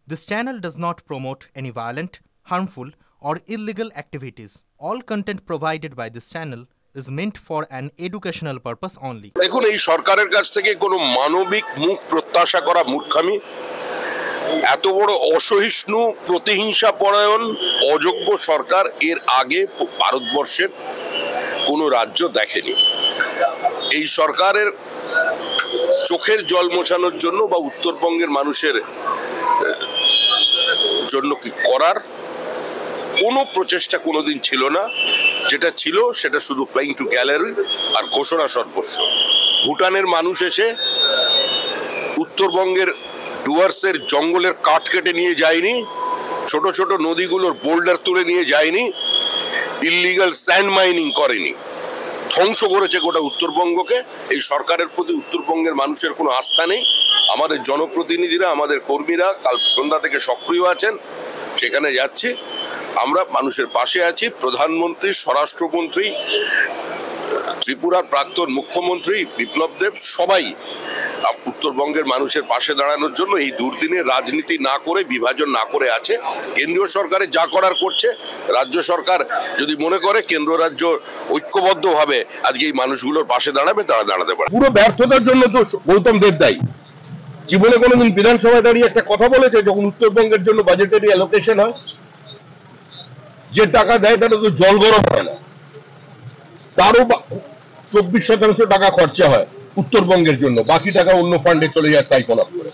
This channel does not promote any violent, harmful, or illegal activities. All content provided by this channel is meant for an educational purpose only. দেখুন, এই সরকারের কাছ থেকে কোনো মানবিক মুখ প্রত্যাশা করা মূর্খামি। এত বড় অসহিষ্ণু, প্রতিহিংসা পরায়ণ, অযোগ্য সরকার এর আগে ভারতবর্ষের কোনো রাজ্য দেখেনি। এই সরকারের চোখের জল মোছানোর জন্য বা উত্তরবঙ্গের মানুষের জন্য কি করার কোনো প্রচেষ্টা কোনোদিন ছিল না। যেটা ছিল সেটা শুধু প্লেইং টু গ্যালারি আর ঘোষণা সর্বস্ব। ভুটানের মানুষ এসে উত্তরবঙ্গের ডুয়ার্সের জঙ্গলের কাঠ কেটে নিয়ে যায়নি, ছোট ছোট নদীগুলোর বোল্ডার তুলে নিয়ে যায়নি, ইল্লিগাল স্যান্ড মাইনিং করেনি, ধ্বংস করেছে গোটা উত্তরবঙ্গকে। এই সরকারের প্রতি উত্তরবঙ্গের মানুষের কোনো আস্থা নেই। আমাদের জনপ্রতিনিধিরা, আমাদের কর্মীরা কাল সন্ধ্যা থেকে সক্রিয় আছেন, সেখানে যাচ্ছি। আমরা মানুষের পাশে আছি। প্রধানমন্ত্রী, স্বরাষ্ট্রমন্ত্রী, ত্রিপুরার প্রাক্তন মুখ্যমন্ত্রী বিপ্লব দেব সবাই উত্তরবঙ্গের মানুষের পাশে দাঁড়ানোর জন্য এই দুর্দিনে রাজনীতি না করে, বিভাজন না করে আছে। কেন্দ্রীয় সরকারে যা করার করছে, রাজ্য সরকার যদি মনে করে কেন্দ্র রাজ্য ঐক্যবদ্ধভাবে আজকে এই মানুষগুলোর পাশে দাঁড়াবে, তারা দাঁড়াতে পারে। পুরো ব্যর্থতার জন্য তো গৌতম দেব দায়ী। জীবনে কোনোদিন বিধানসভায় দাঁড়িয়ে একটা কথা বলেছে যখন উত্তরবঙ্গের জন্য বাজেটারি অ্যালোকেশন হয়, যে টাকা দেয় তারা তো জল গরম হয় না, তারও 24% টাকা খরচা হয় উত্তরবঙ্গের জন্য, বাকি টাকা অন্য ফান্ডে চলে যায় সাইফন আপ করে।